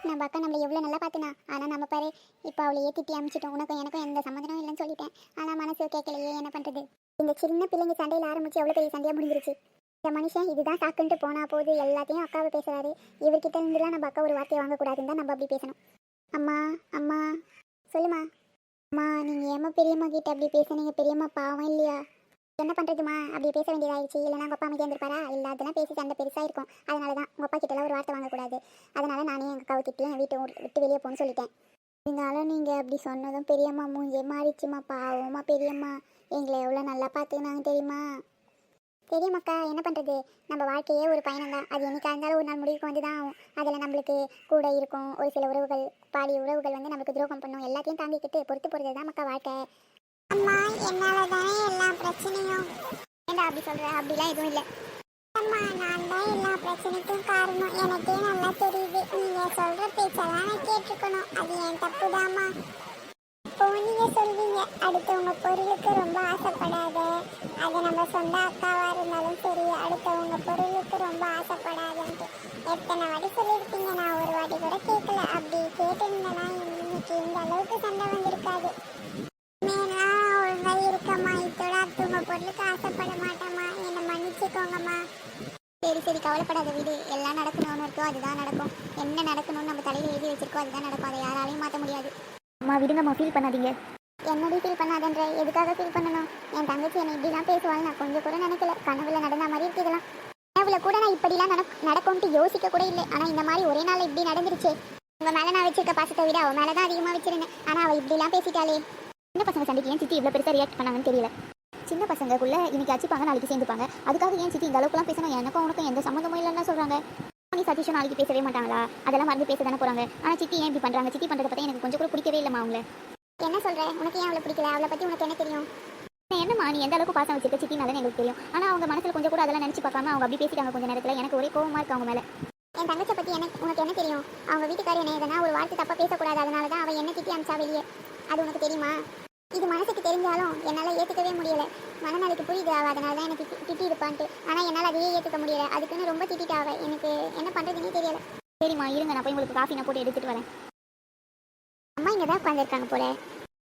நம்ம அக்கா நம்மளை எவ்வளோ நல்லா பார்த்துனா, ஆனால் நம்ம பாரு இப்போ அவளையே திட்டி அமிச்சிட்டோம். உனக்கும் எனக்கும் எந்த சம்மந்தமும் இல்லைன்னு சொல்லிட்டேன். ஆனால் மனசு கேட்கலையே, என்ன பண்ணுறது? இந்த சின்ன பிள்ளைங்க சண்டையில் ஆரம்பிச்சு எவ்வளோ பெரிய சண்டையாக முடிஞ்சிருச்சு. இந்த மனுஷன் இதுதான் சாக்குன்ட்டு போனா போது எல்லாத்தையும் அக்காவை பேசுறாரு. இவர்கிட்ட இருந்துலாம் நம்ம அக்கா ஒரு வார்த்தையை வாங்கக்கூடாதுன்னு தான் நம்ம அப்படி பேசணும். அம்மா அம்மா சொல்லுமா. அம்மா நீங்கள் ஏமா பெரியம்மா கிட்ட அப்படி பேசுனீங்க? பெரியம்மா பாவம் இல்லையா? என்ன பண்ணுறதுமா, அப்படி பேச வேண்டியதாகிடுச்சு. இல்லைனா உங்கள் அப்பா அமைதியாக இருந்திருப்பாரா? இல்லை அதெல்லாம் பேசி சண்டை பெருசாக இருக்கும். அதனால தான் உங்கள் அப்பா கிட்டலாம் ஒரு வார்த்தை வாங்கக்கூடாது. அதனால நானே எங்கள் அக்காவை திட்டி என் வீட்டை விட்டு வெளியே போகணும்னு சொல்லிட்டேன். இருந்தாலும் நீங்கள் அப்படி சொன்னதும் பெரியம்மா மூஞ்சே மாறிச்சுமா. பாவம்மா பெரியம்மா, எங்களை எவ்வளோ நல்லா பார்த்துக்கினாங்க தெரியுமா? தெரியுமாக்கா, என்ன பண்ணுறது? நம்ம வாழ்க்கையே ஒரு பயணம் தான். அது என்னைக்கா இருந்தாலும் ஒரு நாள் முடிவுக்கு வந்து தான் ஆகும். அதில் நம்மளுக்கு கூட இருக்கும் ஒரு சில உறவுகள், பாடி உறவுகள் வந்து நமக்கு துரோகம் பண்ணும். எல்லாத்தையும் தாங்கிக்கிட்டு பொறுத்து போகிறது தான் மக்கா வாழ்க்கை. அம்மா என்னால் தானே எல்லா பிரச்சனையும். ஏண்டா அப்படி சொல்கிற? அப்படிலாம் எதுவும் இல்லை அம்மா. நான் தான் எல்லா பிரச்சனைக்கும் காரணம். எனக்கே நல்லா தெரியுது. நீங்கள் சொல்கிற பேச்செல்லாம் நான் கேட்டிருக்கணும். அது என் தப்பு தாம்மா. இப்போ நீங்கள் சொல்வீங்க அடுத்தவங்க பொருளுக்கு ரொம்ப ஆசைப்படாத. அது நம்ம சொந்த அக்காவாக இருந்தாலும் சரி, அடுத்தவங்க பொருளுக்கு ரொம்ப ஆசைப்படாதுன்ட்டு எத்தனை வாட்டி சொல்லியிருப்பீங்க. நான் ஒரு வாட்டி கூட கேட்கல. அப்படி கேட்டிருந்தேன்னா இன்னைக்கு இந்த அளவுக்கு சண்டை வந்திருக்காது. ஒழுங்கா இருக்கம்மா. இதோட அடுத்தவங்க பொருளுக்கு ஆசைப்பட மாட்டேம்மா. என்னை மன்னிச்சுக்கோங்கம்மா. சரி சரி, கவலைப்படாத வீடு. எல்லாம் நடக்கணும்னு இருக்கோ அதுதான் நடக்கும். என்ன நடக்கணும்னு நம்ம தலையில் எழுதி வச்சிருக்கோ அதுதான் நடக்கும். அதை யாராலையும் மாற்ற முடியாது. அம்மா விடுங்கம்மா, ஃபீல் பண்ணாதீங்க. என்னடி ஃபீல் பண்ணாதன்ற? எதுக்காக ஃபீல் பண்ணணும்? என் தங்கச்சி என்னை இப்படிலாம் பேசுவாள் நான் கொஞ்சம் கூட நினைக்கல. கனவுல நடந்த மாதிரி இருக்கு இதெல்லாம். கனவுல கூட நான் இப்படிலாம் நடக்கும்ட்டு யோசிக்க கூட இல்லை. ஆனால் இந்த மாதிரி ஒரே நாள் இப்படி நடந்துருச்சு. உங்கள் மேலே நான் வச்சிருக்க பாசத்தை விட அவன் மேலே தான் அதிகமாக வச்சிருந்தேன். ஆனால் அவள் இப்படிலாம் பேசிட்டாளே. சின்ன பசங்க சண்டைக்கு ஏன் சித்தி இவ்வளோ பெருசாக ரியாக்ட் பண்ணாங்கன்னு தெரியல. சின்ன பசங்களுக்குள்ள இன்னைக்கு அடிச்சுப்பாங்க, நாளைக்கு சேர்ந்துப்பாங்க. அதுக்காக ஏன் சித்தி இந்த அளவுக்குலாம் பேசணும்? எனக்கும் உனக்கும் எந்த சம்மந்தமும் இல்லைன்னு சொல்கிறாங்க. நீ சதீஷும் நாளைக்கு பேசவே மாட்டாங்களா? அதெல்லாம் மறந்து பேச தானே போகிறாங்க. ஆனால் சித்தி ஏன் இப்படி பண்ணுறாங்க? சித்தி பண்ணுறத பற்றி எனக்கு கொஞ்சம் கூட பிடிக்கவே இல்லைம்மா. அவங்கள என்ன சொல்கிறேன்? உனக்கு ஏன் அவளை பிடிக்கல? அவளை பற்றி உனக்கு என்ன தெரியும்? என்னம்மா நீ எந்த அளவுக்கு பாசம் வச்சிருக்க சித்தினால எனக்கு தெரியும். ஆனால் அவங்க மனசில் கொஞ்சம் கூட அதெல்லாம் நினச்சி பார்க்காம அவங்க அப்படி பேசிட்டாங்க கொஞ்சம் நேரத்தில். எனக்கு ஒரே கோவமாக இருக்கு அவங்க மேலே. என் தங்கச்சை பற்றி உனக்கு என்ன தெரியும்? அவங்க வீட்டுக்காரர் என்ன எதனா ஒரு வார்த்தை தப்பாக பேசக்கூடாது. அதனால தான் அவள் என்ன திட்டி அமிச்சா வெளியே. அது உனக்கு தெரியுமா? இது மனசுக்கு தெரிஞ்சாலும் என்னால் ஏற்றுக்கவே முடியலை. மனநாளைக்கு புரியுது அவள் அதனால தான் எனக்கு திட்டி இருப்பான்ட்டு. ஆனால் என்னால் அதையே ஏற்றுக்க முடியலை. அதுக்குன்னு ரொம்ப திட்டிட்டா அவள். எனக்கு என்ன பண்ணுறதுன்னே தெரியலை. சரிம்மா இருங்க, நான் போய் உங்களுக்கு காஃபி நான் போட்டு எடுத்துகிட்டு வரேன். அம்மா இங்கே தான் உட்காந்துருக்காங்க போல.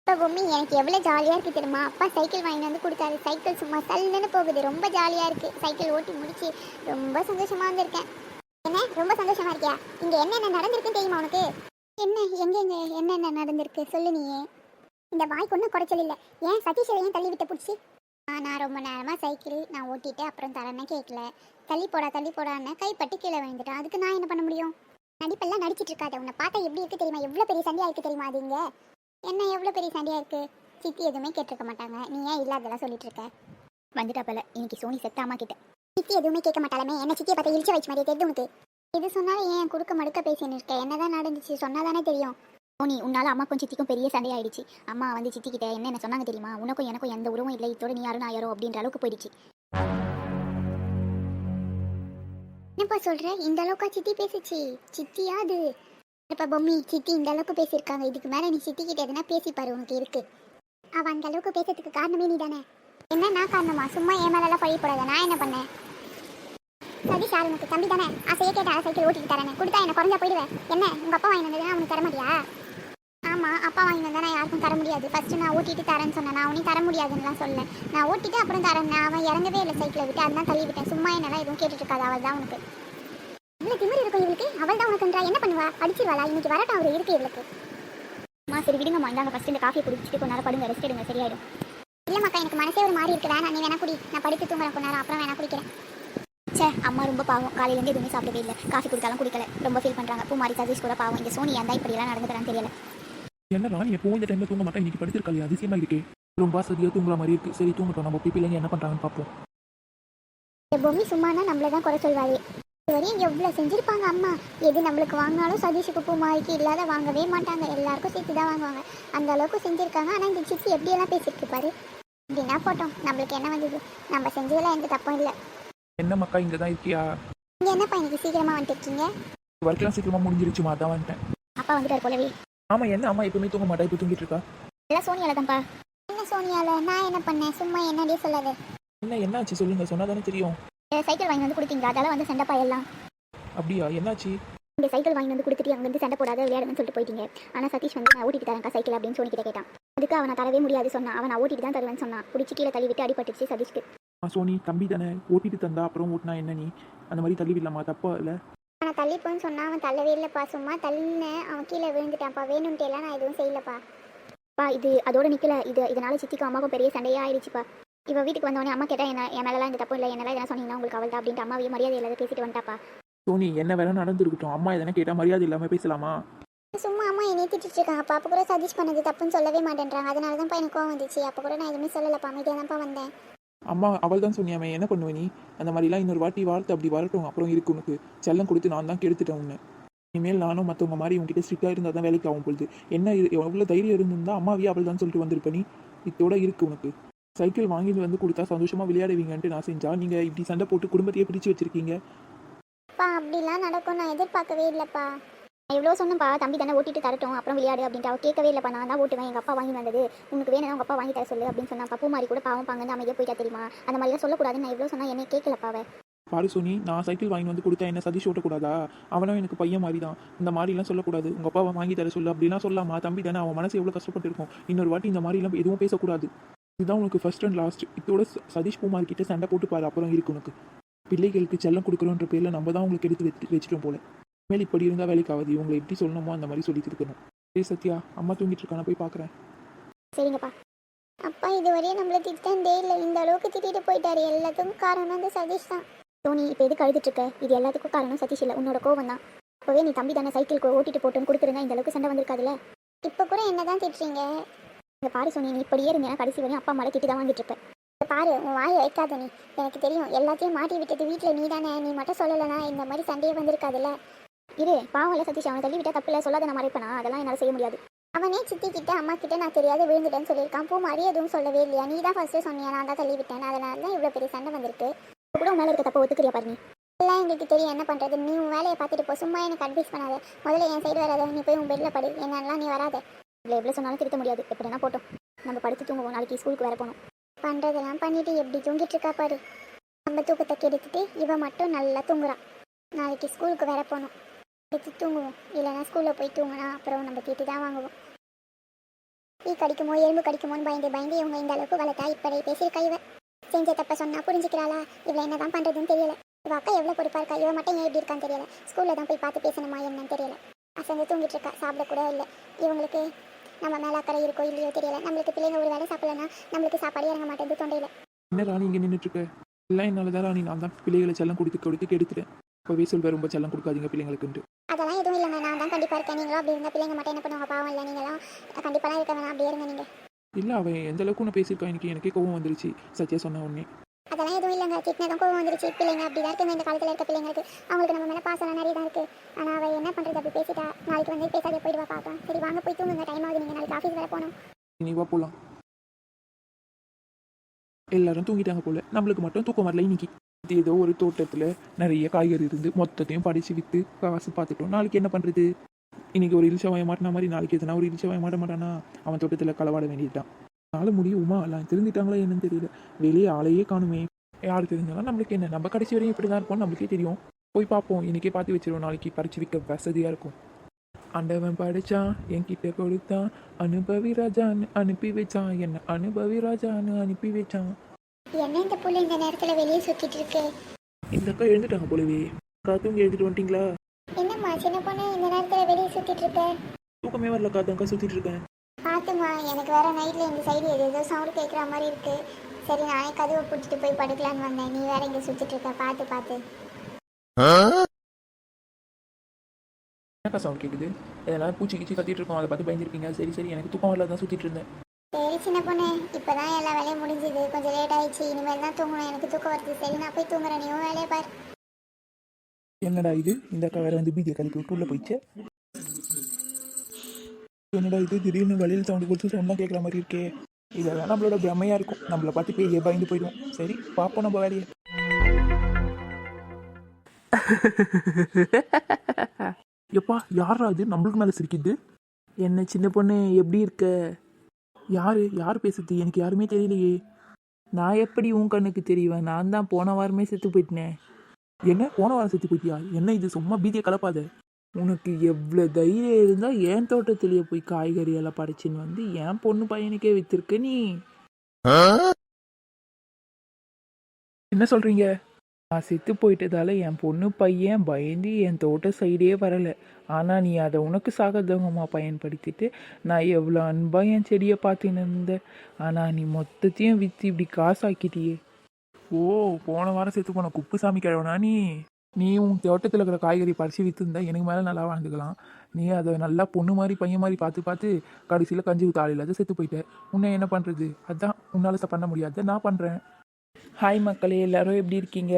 இப்போ பொம்மி எனக்கு எவ்வளோ ஜாலியாக இருக்குது தெரியுமா? அப்பா சைக்கிள் வாங்கி வந்து கொடுத்தாரு. சைக்கிள் சும்மா சல்லுன்னு போகுது. ரொம்ப ஜாலியாக இருக்குது. சைக்கிள் ஓட்டி முடிச்சு ரொம்ப சந்தோஷமாக வந்திருக்கேன். என்ன ரொம்ப சந்தோஷமாக இருக்கியா? இங்கே என்னென்ன நடந்திருக்குன்னு தெரியுமா உனக்கு? என்ன எங்கெங்க என்னென்ன நடந்திருக்கு சொல்லு நீயே. இந்த வாய்க்கு ஒன்றும் குறைச்சல் இல்லை. ஏன் சதீஷை ஏன் தள்ளி விட்ட பிடிச்சி? நான் ரொம்ப நேரமாக சைக்கிள் நான் ஓட்டிட்டு அப்புறம் தரேன்னு கேட்கல. தள்ளி போடான்னு கைப்பட்டு கீழே விழுந்துட்டேன். அதுக்கு நான் என்ன பண்ண முடியும்? நடிப்பெல்லாம் நடிச்சிட்டு இருக்காது. உன்னை பார்த்தா எப்படி இருக்குது தெரியுமா? எவ்வளோ பெரிய சண்டையாக இருக்குது தெரியுமா? அது இங்கே என்ன எவ்வளோ பெரிய சண்டையாக இருக்குது? சித்தி எதுவுமே கேட்டிருக்க மாட்டாங்க. நீ ஏன் இல்லாதெல்லாம் சொல்லிட்டு இருக்க? வந்துட்டாப்பல இன்னைக்கு சோனி செத்த அம்மா கிட்ட. சித்தி எதுவுமே கேட்க மாட்டாலுமே. என்ன சித்தியை பார்த்தா இழிச்ச வச்சு மாதிரியே தெரியுது உனக்கு? இது சொன்னாலும் ஏன் குறுக்க மடுக்க பேசின்னு இருக்க? என்னதான் நடந்துச்சு சொன்னாதானே தெரியும். சோனி உன்னால அம்மாக்கும் சித்திக்கும் பெரிய சண்டையாயிடுச்சு. அம்மா வந்து சித்தி கிட்ட என்ன சொன்னாங்க தெரியுமா? உனக்கும் எனக்கும் எந்த உறவும் இல்லை, இதோட நீ யாரும் நான் யாரோ அப்படின்ற அளவுக்கு போயிடுச்சு. என்னப்பா சொல்ற? இந்த அளவுக்கா சித்தி பேசிச்சு? சித்தியா அது? இப்ப பொம்மி சித்தி இந்த அளவுக்கு பேசியிருக்காங்க. இதுக்கு மேல நீ சித்தி கிட்ட எதுனா பேசிப்பாரு, உனக்கு இருக்கு. அவ அந்த அளவுக்கு பேசுறதுக்கு காரணமே நீ தானே. என்ன நான் காரணமா? சும்மா என் மேலெல்லாம் பழி போடாத. நான் என்ன பண்ணேன்? சதீஷ் யார் உனக்கு? தம்பி தானே. ஆசையே கேட்டா சைக்கிள் ஓட்டிட்டு தரேன்னு கொடுத்தா என்ன குறைஞ்சா போயிடுவேன். என்ன உங்க அப்பா வாங்கி வந்ததுன்னா அவனுக்கு தர மாட்டியா? ஆமா, அப்பா வாங்கி வந்தா நான் யாருக்கும் தர முடியாது. ஃபர்ஸ்ட் நான் ஓட்டிட்டு தரேன்னு சொன்னேன். நான் அவனையும் தர முடியாதுன்னுலாம் சொல்ல. நான் ஓட்டிட்டு அப்புறம் தரேன். அவன் இறங்கவே இல்லை சைக்கிளை விட்டு. அதுதான் தள்ளி விட்டேன். சும்மா என்னெல்லாம் எதுவும் கேட்டுட்டு இருக்காது. அவள் தான் உனக்கு இவ்வளோ திமிரு இருக்கும் இவளுக்கு. அவள் தான் உனக்குன்றா. என்ன பண்ணுவா? அடிச்சிருவாளா? இன்னைக்கு வரட்டும் அவர் இருக்கு இவளுக்கு. அம்மா சரி விடுங்கம்மா, இந்தாங்க ஃபர்ஸ்ட் இந்த காஃபியை குடிச்சிட்டு கொஞ்ச நேரம் படுங்க, ரெஸ்ட் எடுங்க, சரியாயிடும். இல்லைம்மாக்கா எனக்கு மனசே ஒரு மாதிரி இருக்கு. வேணா நீ வேணா குடி. நான் படித்து தூங்குறேன் கொஞ்ச நேரம், அப்புறம் வேணா குடிக்கிறேன். சே அம்மா ரொம்ப பாவம். காலையிலேருந்து எதுவுமே சாப்பிடவே இல்லை. காஃபி குடித்தாலும் குடிக்கல. ரொம்ப ஃபீல் பண்ணுறாங்க. பூமாரி சதீஷ் கூட பாவம். இந்த சோனி ஏன் இப்படியெல்லாம் நடந்துக்கிறான்னு தெரியல. என்ன ராணி எப்பவும் இந்த டைம்ல தூங்க மாட்டேன், இன்னைக்கு படுத்திருக்காளே அதிசயமா இருக்கே. ரொம்ப சரியா தூங்குற மாதிரி இருக்கு. சரி தூங்கட்டும், நம்ம போய் பிள்ளைங்க என்ன பண்றாங்கன்னு பார்ப்போம். பொம்மி சும்மானா நம்மள தான் குறை சொல்வாளே. இதுவரையும் எவ்வளோ செஞ்சிருப்பாங்க அம்மா. எது நம்மளுக்கு வாங்கினாலும் சதீஷுக்கு பூமாரிக்கு இல்லாத வாங்கவே மாட்டாங்க. எல்லாருக்கும் சேர்த்து தான் வாங்குவாங்க. அந்த அளவுக்கு செஞ்சிருக்காங்க. ஆனால் இந்த சித்தி எப்படியெல்லாம் பேசிட்டு பாரு. அப்படின்னா போட்டோம், நம்மளுக்கு என்ன வந்தது? நம்ம செஞ்சதில் எந்த தப்பும் இல்லை. என்ன மக்கா இங்கே தான் இருக்கியா? நீங்கள் என்னப்பா இன்னைக்கு சீக்கிரமாக வந்துட்டு இருக்கீங்க? ஒர்க்கெல்லாம் சீக்கிரமா முடிஞ்சிருச்சுமா, அதான் வந்துட்டேன். அப்பா வந்துட்டார் போலவே. ஆமா, என்ன அம்மா எப்பவுமே தூங்க மாட்டா, இப்போ தூங்கிட்டு இருக்கா? எல்லாம் சோனியால தான்ப்பா. என்ன சோனியால? நான் என்ன பண்ணேன்? சும்மா என்னடியே சொல்லாது. என்னாச்சு சொல்லுங்க, சொன்னாதானே தெரியும். சைக்கிள் வாங்கி வந்து கொடுத்தீங்க, அதால வந்து சண்டைப்பா எல்லாம். அப்படியா, என்னாச்சு? இந்த சைக்கிள் வாங்கி வந்து கொடுத்துட்டு அங்கே வந்து சண்டை போடாத விளையாடுன்னு சொல்லிட்டு போயிட்டீங்க. ஆனால் சதீஷ் வந்து நான் ஓட்டிட்டு தரேன்க்கா சைக்கிள் அப்படின்னு சோனி கிட்ட கேட்டான். அதுக்கு அவனை தரவே முடியாது சொன்னான். அவன் நான் ஓட்டிட்டு தான் தருவேன்னு சொன்னான். பிடிச்சி கீழே தள்ளி விட்டு அடிபட்டுச்சு சதீஷ்க்கு. சோனி தம்பி தானே ஓட்டிட்டு தந்தா அப்புறம் ஓட்டினா என்ன நீ அந்த மாதிரி தள்ளி விடலாமா? தப்பா இல்லை? நான் தள்ளிப்போன்னு சொன்னா அவன் தள்ளவே இல்லைப்பா, சும்மா தள்ளினேன், அவன் கீழே விழுந்துட்டான்ப்பா, வேணும்ட்டு எல்லாம் நான் எதுவும் செய்யலப்பா. இது அதோட நிற்கல. இதனால சித்திக்கும் அம்மாவுக்கும் பெரிய சண்டையே ஆயிடுச்சுப்பா. இவ வீட்டுக்கு வந்தோடனே அம்மா கேட்டால் என் மேலாம் இந்த தப்பு இல்லை, என்னெல்லாம் எதனா சொன்னீங்கன்னா உங்களுக்கு அவள் தான் அப்படின்ட்டு அம்மாவையும் மரியாதை இல்லாத பேசிட்டு வந்துட்டாப்பா. சோனி என்ன வேலை நடந்துருக்கட்டும், அம்மா எதனா கேட்டால் மரியாதை இல்லாமல் பேசலாமா? சும்மா அம்மா என்னை திட்டிட்டு இருக்காங்கப்பா. அப்போ கூட சதீஷ் பண்ணது தப்புன்னு சொல்லவே மாட்டேன்றாங்க. அதனால தான்ப்பா எனக்கு கோவம் வந்துச்சு. அப்போ கூட நான் எதுவுமே சொல்லலப்பா, அமைதியாக தான்ப்பா வந்தேன். அம்மா அவள் தான் சொன்னியாமே, என்ன பண்ணுவ நீ? அந்த மாதிரிலாம் இன்னொரு வாட்டி வாழ்த்து அப்படி வரட்டும், அப்புறம் இருக்கு உனக்கு செல்லம் கொடுத்து நான் தான் கெடுத்துட்டேன் உன்னை. இனிமேல் நானும் மற்றவங்க மாதிரி உங்ககிட்ட ஸ்ட்ரிக்டாக இருந்தால் தான் வேலைக்கு ஆகும் பொழுது. என்ன எவ்வளோ தைரியம் இருந்திருந்தா அம்மாவே அவள் தான் சொல்லிட்டு வந்திருப்ப நீ. இதோட இருக்கு உனக்கு. சைக்கிள் வாங்கிட்டு வந்து கொடுத்தா சந்தோஷமாக விளையாடுவீங்கன்ட்டு நான் செஞ்சா நீங்கள் இப்படி சண்டை போட்டு குடும்பத்தையே பிரித்து வச்சிருக்கீங்க. அப்பா அப்படிலாம் நடக்கும் நான் எதிர்பார்க்கவே இல்லைப்பா. நான் எவ்வளோ சொன்னப்பா, தம்பி தானே ஓட்டிட்டு தரட்டும் அப்புறம் விளையாடு அப்படின்ட்டு. அவள் கேட்கவே இல்லைப்பா. நான் தான் ஓட்டுவேன், எங்கள் அப்பா வாங்கி வந்தது, உனக்கு வேணும் உங்கள் அப்பா வாங்கி தர சொல்லு அப்படின்னு சொன்னா. பப்பு மாதிரி கூட பாவம் பாங்கன்னு அமைதியாக போயிட்டா தெரியுமா? அந்த மாதிரிலாம் சொல்லக்கூடாதுன்னு நான் எவ்வளோ சொன்னால் என்னை கேட்கலப்பாவே. பாரு சோனி, நான் சைக்கிள் வாங்கி வந்து கொடுத்தா என்ன சதீஷ் ஓட்டக்கூடாதா? அவனும் எனக்கு பையன் மாதிரி தான். இந்த மாதிரிலாம் சொல்லக்கூடாது. உங்கள் அப்பாவை வாங்கி தர சொல்லு அப்படிலாம் சொல்லாமா? தம்பி தானே, அவன் மனசு எவ்வளோ கஷ்டப்பட்டு இருக்கும். இன்னொரு வாட்டி இந்த மாதிரிலாம் எதுவும் பேசக்கூடாது. இதுதான் உனக்கு ஃபர்ஸ்ட் அண்ட் லாஸ்ட். இதோட சதீஷ் பூமாரி கிட்ட சண்டை போட்டு பாரு, அப்புறம் இருக்கு உனக்கு. பிள்ளைகளுக்கு செல்லம் கொடுக்குறோன்ற பேரில் நம்ம தான் உங்களுக்கு எடுத்து வச்சுட்டோம் போல. மேல் இப்படி இருந்தால் வேலைக்கு ஆகுது. இவங்களை எப்படி சொல்லணுமோ அந்த மாதிரி சொல்லிட்டு இருக்கணும். சரி சத்யா, அம்மா தூங்கிட்டு இருக்கான, போய் பார்க்குறேன். சரிங்கப்பா. அப்பா இதுவரையே நம்மளை திட்டே இல்லை, இந்த அளவுக்கு திட்டிட்டு போயிட்டாரு. எல்லாத்துக்கும் காரணம் அந்த சதீஷ் தான். சோனி இப்போ எதுக்கு அழுதுட்டு இருக்க? இது எல்லாத்துக்கும் காரணம் சதீஷ் இல்லை, உன்னோட கோவம் தான். அப்போவே நீ தம்பி தானே சைக்கிள் ஓட்டிட்டு போட்டுன்னு கொடுத்துருந்தா இந்த அளவுக்கு சண்டை வந்திருக்காதுல்ல. இப்போ கூட என்ன தான் திட்டுறீங்க? இந்த பாரு சோனி, நீ இப்படியே இருந்தேன்னா கடைசி வரையும் அப்பா அம்மாவை திட்டு தான் வாங்கிட்டு இருப்பேன். பாரு, உன் வாயை வைக்காத நீ. எனக்கு தெரியும் எல்லாத்தையும் மாட்டி விட்டது வீட்டில் நீ தானே. நீ மட்டும் சொல்லலைன்னா இந்த மாதிரி சண்டையே வந்திருக்காதுல்ல. இரு, பாவம் இல்லை சதீஷ், அவனை தள்ளி விட்டா தப்பு இல்லை, சொல்லாத நான் மறைப்பேனா? அதெல்லாம் என்னால் செய்ய முடியாது. அவனே சித்தி கிட்ட அம்மா கிட்ட நான் தெரியாத விழுந்துட்டேன்னு சொல்லியிருக்கான். பூ மாதிரி எதுவும் சொல்லவே இல்லையா? நீ தான் ஃபர்ஸ்ட்டு சொன்னியா, நான் தான் தள்ளி விட்டேன், அதனால தான் இவ்வளோ பெரிய சண்டை வந்திருக்கு. இப்போ கூட உன் மேலே இருக்க தப்பை ஒத்துக்கிறியா பாரு? நீ எல்லாம் எங்களுக்கு தெரியும் என்ன பண்ணுறது. நீ உன் வேலையை பார்த்துட்டு போ, சும்மா எனக்கு அட்வைஸ் பண்ணாத. முதல்ல என் சைடு வராத, நீ போய் உன் பெட்டில் படு, என்னெல்லாம் நீ வராத. இல்லை எவ்வளோ சொன்னாலும் திருத்த முடியாது. எப்படின்னா போட்டோம், நம்ம படுத்து தூங்குவோம், நாளைக்கு ஸ்கூலுக்கு வேற போகணும். பண்ணுறதெல்லாம் பண்ணிட்டு எப்படி தூங்கிட்டு இருக்கா பாரு. நம்ம தூக்கத்தை கெடுத்துட்டு இவன் மட்டும் நல்லா தூங்குறான். நாளைக்கு ஸ்கூலுக்கு வேற போகணும், எடுத்து தூங்குவோம். இல்லைன்னா ஸ்கூலில் போய் தூங்கினா அப்புறம் நம்ம திட்டு தான் வாங்குவோம். டீ கடிக்குமோ எறும்பு கடிக்குமோன்னு பயந்து பயந்து இவங்க இந்த அளவுக்கு வளர்த்தா இப்படி பேசியிருக்கா. இவ செஞ்ச தப்ப சொன்னா புரிஞ்சுக்கிறாளா? இவளை என்ன தான் பண்ணுறதுன்னு தெரியல. இவ அக்கா எவ்வளோ பொறுப்பா இருக்கா, இவ மட்டும் ஏன் எப்படி இருக்கான்னு தெரியல. ஸ்கூலில் தான் போய் பார்த்து பேசணுமா என்னன்னு தெரியல. அசந்து தூங்கிட்டு இருக்கா, சாப்பிடக்கூட இல்லை. இவங்களுக்கு நம்ம மேலே அக்கறை இருக்கோ இல்லையோ தெரியல. நம்மளுக்கு பிள்ளைங்க ஒரு வேலை சாப்பிடலன்னா நம்மளுக்கு சாப்பாடு இறங்க மாட்டேங்குது தொண்டையில். என்ன ராணி இங்கே நின்றுட்டு இருக்க? எல்லாம் என்னால் தான் ராணி, நான் தான் பிள்ளைகளை செல்லம் கொடுத்து கெடுத்துட்டேன். இப்போவே சொல்வேன், ரொம்ப செல்லம் கொடுக்காதீங்க பிள்ளைங்களுக்குன்ட்டு. அதெல்லாம் எதுவும் இல்லைங்க, நான் தான் கண்டிப்பாக இருக்கேன். நீங்களும் அப்படி இருந்தால் பிள்ளைங்க மட்டும் என்ன பண்ணுவாங்க? பாவம் இல்லை, நீங்களும் கண்டிப்பாக இருக்க வேணாம், அப்படியே இருங்க நீங்கள். இல்லை அவன் எந்த அளவுக்கு ஒன்று பேசியிருக்கான், எனக்கே கோவம் வந்துருச்சு சத்யா சொன்ன உடனே. அதெல்லாம் எதுவும் இல்லைங்க, திட்டினதும் கோவம் வந்துருச்சு. பிள்ளைங்க அப்படி தான் இருக்குங்க, இந்த காலத்தில் இருக்க பிள்ளைங்களுக்கு. அவங்களுக்கு நம்ம மேலே பாசம் நிறைய தான் இருக்குது. ஆனால் அவள் என்ன பண்ணுறது, அப்படி பேசிட்டா. நாளைக்கு வந்து பேசாதே, போயிடுவா பார்க்கலாம். சரி வாங்க போய் தூங்குங்க, டைம் ஆகுது, நீங்கள் நாளைக்கு ஆஃபீஸ் வேறு போகணும். நீ வா போகலாம். எல்லாரும் தூங்கிட்டாங்க போல, நம்மளுக்கு மட்டும் தூக்கம் வரல இன்னைக்கு. இது ஏதோ ஒரு தோட்டத்தில் நிறைய காய்கறி இருந்து மொத்தத்தையும் படித்து விற்று காசு பார்த்துட்டோம். நாளைக்கு என்ன பண்ணுறது? இன்னைக்கு ஒரு இழிச்ச வாய மாட்டின மாதிரி நாளைக்கு எதுனா ஒரு இழிச்ச வாய மாட்ட மாட்டானா? அவன் தோட்டத்தில் களவாட வேண்டியதுதான். நாளை முடியுமா? எல்லாம் தெரிஞ்சுட்டாங்களா என்னன்னு தெரியல. வெளியே ஆளையே காணுமே. யாரு தெரிஞ்சாலும் நம்மளுக்கு என்ன, நம்ம கடைசி வரையும் இப்படி தான் இருப்போம், நம்மளுக்கே தெரியும். போய் பார்ப்போம், இன்னைக்கே பார்த்து வச்சிருவோம், நாளைக்கு பறிச்சு விற்க வசதியாக இருக்கும். ஆண்டவன் படிச்சான், என்கிட்ட கொடுத்தான், அனுபவி ராஜான்னு அனுப்பி வச்சான், என்ன அனுபவி ராஜான்னு அனுப்பி வச்சான். என்ன இந்த புள்ள இந்த நேரத்தில் வெளியே சுற்றிட்டு இருக்கு? இந்த அக்கா எழுந்துட்டாங்க போலவே. தூங்கி எழுதிட்டு வந்துட்டீங்களா? என்னம்மா சின்ன பொண்ணு இந்த நேரத்தில் வெளியே சுற்றிட்டு இருக்க? தூக்கமே வரல அக்கா சுற்றிட்டு இருக்கேன். பார்த்துமா, எனக்கு வேற நைட்டில் இந்த சைடு ஏதோ சவுண்டு கேட்குற மாதிரி இருக்கு. சரி நானே கதவை பிடிச்சிட்டு போய் படுக்கலான்னு வந்தேன். நீ வேற இங்கே சுற்றிட்டு இருக்க, பார்த்து. என்னக்கா சவுண்ட் கேட்குது? இதெல்லாம் பூச்சி கீச்சி கத்திட்டு இருக்கோம், அதை பார்த்து பயந்துருக்கீங்க. சரி எனக்கு தூக்கம் வரல தான் சுற்றிட்டு இருந்தேன். சரி சின்ன பொண்ணு, இப்போதான் எல்லா வேலையும் முடிஞ்சுது, கொஞ்சம் லேட் ஆயிடுச்சு. இனிமேல் தான் தூங்கணும், எனக்கு தூக்கம் வருது. சரி நான் போய் தூங்குறேன், நீயும் வேலையை பாரு. என்னடா இது, இந்த அக்கா வேற வந்து பீதியை கழிக்க விட்டு உள்ள போயிடுச்சு. என்னடா இது, திடீர்னு வழியில் சவுண்டு கொடுத்து சவுண்ட் கேட்குற மாதிரி இருக்கே. இதெல்லாம் நம்மளோட பிரமையா இருக்கும், நம்மளை பார்த்து பேய் பயந்து போயிடுவோம். சரி பார்ப்போம் நம்ம வேலையை. எப்பா யாரா இது நம்மளுக்கு மேலே சிரிக்குது? என்ன சின்ன பொண்ணு எப்படி இருக்க? யார் பேசுறது? எனக்கு யாருமே தெரியலையே. நான் எப்படி உன் கண்ணுக்கு தெரியவேன்? நான் தான் போன வாரமே செத்து போயிட்டேனே. என்ன போன வாரம் செத்து போயிட்டியா? என்ன இது சும்மா பீதியை கலப்பாத. உனக்கு எவ்வளோ தைரியம் இருந்தால் என் தோட்டத்திலேயே போய் காய்கறி எல்லாம் பறிச்சின்னு வந்து என் பொண்ணு பையனுக்கே வித்திருக்க நீ. என்ன சொல்கிறீங்க? நான் செத்து போயிட்டதால என் பொண்ணு பையன் பயந்து என் தோட்ட சைடே வரலை. ஆனால் நீ அதை உனக்கு சாகதகமாக பயன்படுத்திட்டு நான் எவ்வளோ அன்பாக என் செடியை பார்த்துன்னு இருந்தேன். ஆனால் நீ மொத்தத்தையும் விற்று இப்படி காசாக்கிட்டியே. ஓ, போன வாரம் செத்து போன குப்புசாமி கிழவனா நீ? நீ உன் தோட்டத்தில் இருக்கிற காய்கறி பறித்து விற்றுருந்தா எனக்கு மேலே நல்லா வாழ்ந்துக்கலாம். நீ அதை நல்லா பொண்ணு மாதிரி பையன் மாதிரி பார்த்து கடைசியில் கஞ்சி தாள் இல்லாத செத்து போயிட்ட. உன்னை என்ன பண்ணுறது? அதான் உன்னால் பண்ண முடியாது, நான் பண்ணுறேன். ஹாய் மக்களே, எல்லாரும் எப்படி இருக்கீங்க?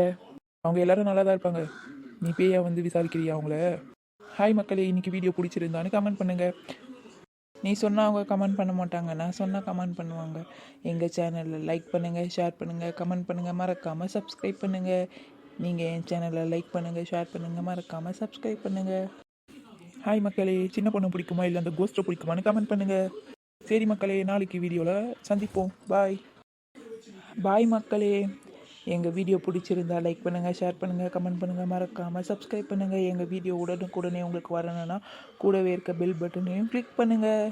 அவங்க எல்லாரும் நல்லா தான் இருப்பாங்க. நீ பேயா வந்து விசாரிக்கிறியா அவங்கள? ஹாய் மக்களே, இன்னைக்கு வீடியோ பிடிச்சிருந்தான்னு கமெண்ட் பண்ணுங்கள். நீ சொன்னால் அவங்க கமெண்ட் பண்ண மாட்டாங்க, நான் சொன்னால் கமெண்ட் பண்ணுவாங்க. எங்கள் சேனலில் லைக் பண்ணுங்கள், ஷேர் பண்ணுங்கள், கமெண்ட் பண்ணுங்கள், மறக்காமல் சப்ஸ்கிரைப் பண்ணுங்கள். நீங்கள் என் சேனலில் லைக் பண்ணுங்கள், ஷேர் பண்ணுங்கள், மறக்காமல் சப்ஸ்கிரைப் பண்ணுங்கள். ஹாய் மக்களே, சின்ன பொண்ணு பிடிக்குமா இல்லை அந்த கோஸ்ட்டை பிடிக்குமான்னு கமெண்ட் பண்ணுங்கள். சரி மக்களே, நாளைக்கு வீடியோவில் சந்திப்போம். பாய் பாய் மக்களே. எங்கள் வீடியோ பிடிச்சிருந்தா லைக் பண்ணுங்கள், ஷேர் பண்ணுங்கள், கமெண்ட் பண்ணுங்கள், மறக்காமல் சப்ஸ்கிரைப் பண்ணுங்கள். எங்கள் வீடியோ உடனுக்குடனே உங்களுக்கு வரணும்னா கூடவே இருக்க பெல் பட்டனையும் கிளிக் பண்ணுங்கள்.